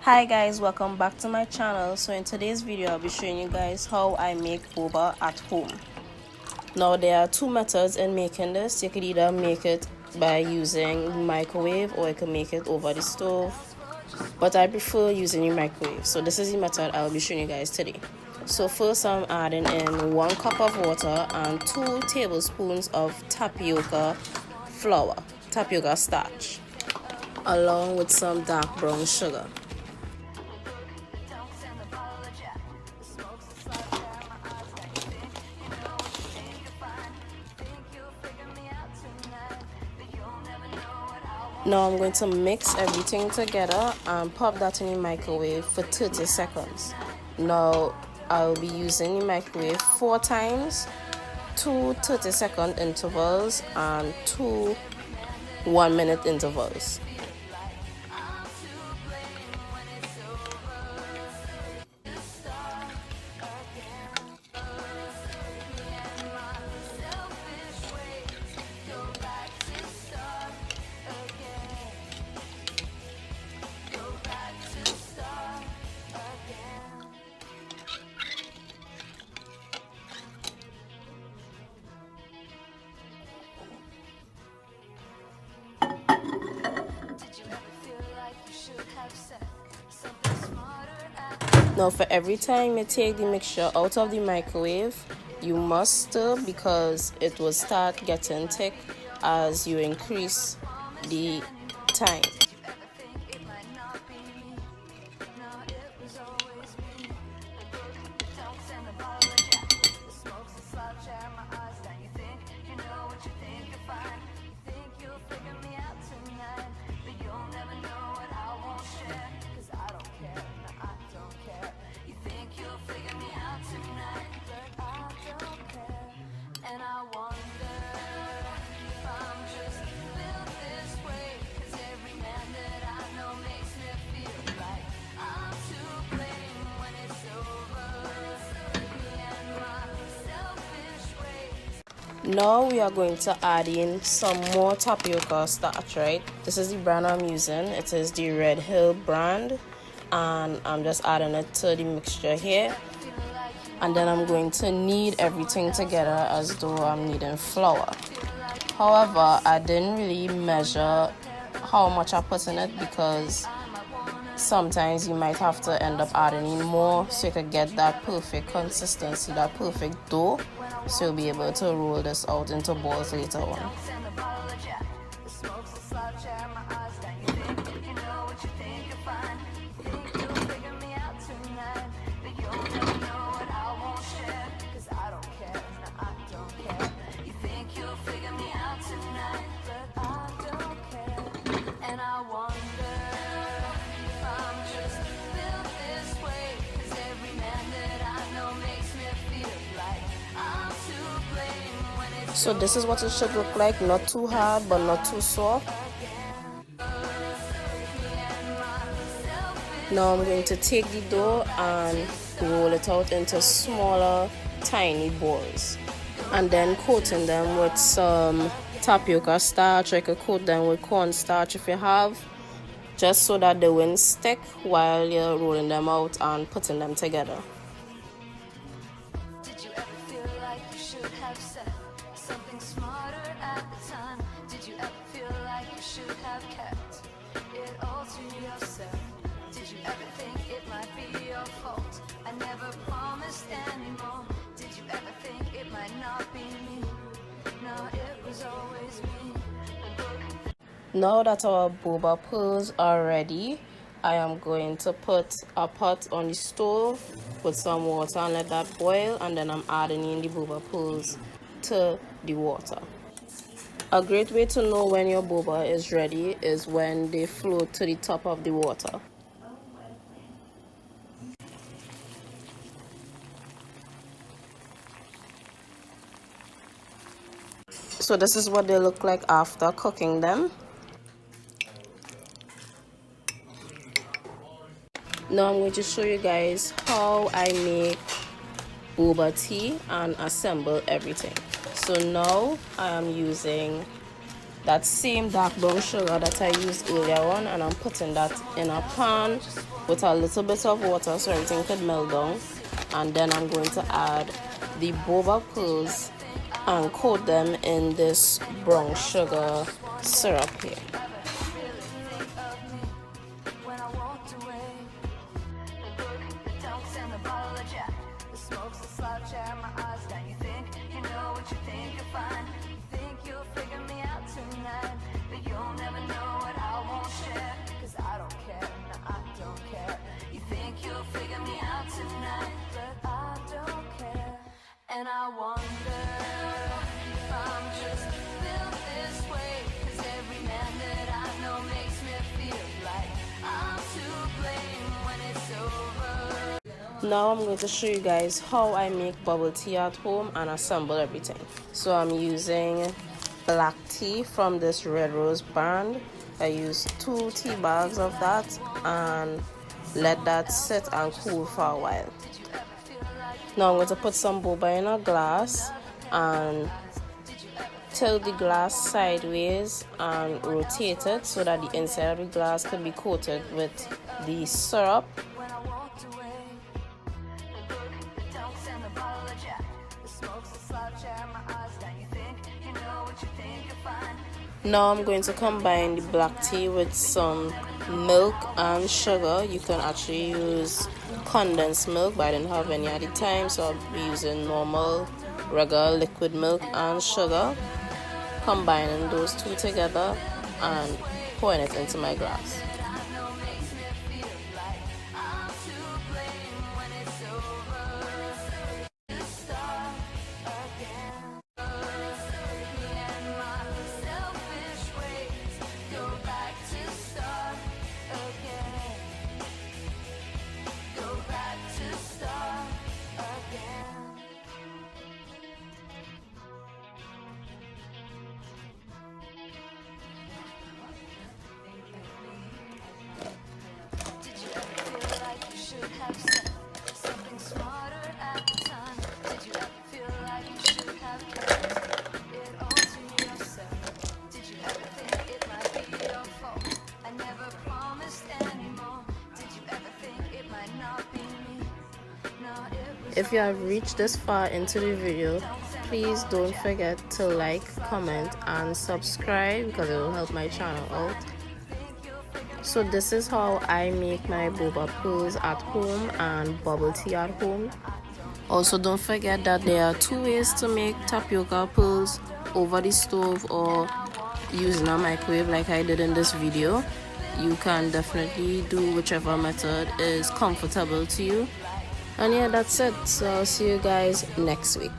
Hi guys, welcome back to my channel. So in today's video I'll be showing you guys how I make boba at home. Now there are two methods in making this. You could either make it by using microwave or you can make it over the stove, but I prefer using the microwave. So this is the method I'll be showing you guys today. So first I'm adding in 1 cup of water and 2 tablespoons of tapioca flour, tapioca starch, along with some dark brown sugar. Now I'm going to mix everything together and pop that in the microwave for 30 seconds. Now I'll be using the microwave 4 times, 2 30-second intervals and 2 1-minute intervals. Now for every time you take the mixture out of the microwave, you must stir because it will start getting thick as you increase the time. Now we are going to add in some more tapioca starch, right? This is the brand I'm using. It is the Red Hill brand, and I'm just adding it to the mixture here. And then I'm going to knead everything together as though I'm kneading flour. However, I didn't really measure how much I put in it because sometimes you might have to end up adding in more so you could get that perfect consistency, that perfect dough, so you'll be able to roll this out into balls later on. So this is what it should look like, not too hard but not too soft. Now I'm going to take the dough and roll it out into smaller tiny balls, and then coating them with some tapioca starch, or you could coat them with cornstarch if you have, just so that they won't stick while you're rolling them out and putting them together. Something smarter at the time. Did you ever feel like you should have kept it all to yourself? Did you ever think it might be your fault? I never promised anymore. Did you ever think it might not be me? No, it was always me. Now that our boba pearls are ready, I am going to put a pot on the stove with some water and let that boil, and then I'm adding in the boba pearls to the water. A great way to know when your boba is ready is when they float to the top of the water. So this is what they look like after cooking them. Now I'm going to show you guys how I make boba tea and assemble everything. So now I am using that same dark brown sugar that I used earlier on, and I'm putting that in a pan with a little bit of water so everything could melt down. And then I'm going to add the boba pearls and coat them in this brown sugar syrup here. And I wonder if I'm just built this way, 'cause every man that I know makes me feel like I'm to blame when it's over. Now I'm going to show you guys how I make bubble tea at home and assemble everything. So I'm using black tea from this Red Rose brand. I use 2 tea bags of that and let that sit and cool for a while. Now I'm going to put some boba in a glass and tilt the glass sideways and rotate it so that the inside of the glass can be coated with the syrup. Now I'm going to combine the black tea with some milk and sugar. You can actually use condensed milk, but I didn't have any at the time, so I'll be using normal regular liquid milk and sugar, combining those two together and pouring it into my glass. If you have reached this far into the video, please don't forget to like, comment and subscribe because it will help my channel out. So this is how I make my boba pearls at home and bubble tea at home. Also don't forget that there are 2 ways to make tapioca pearls: over the stove or using a microwave like I did in this video. You can definitely do whichever method is comfortable to you. And yeah, that's it. So I'll see you guys next week.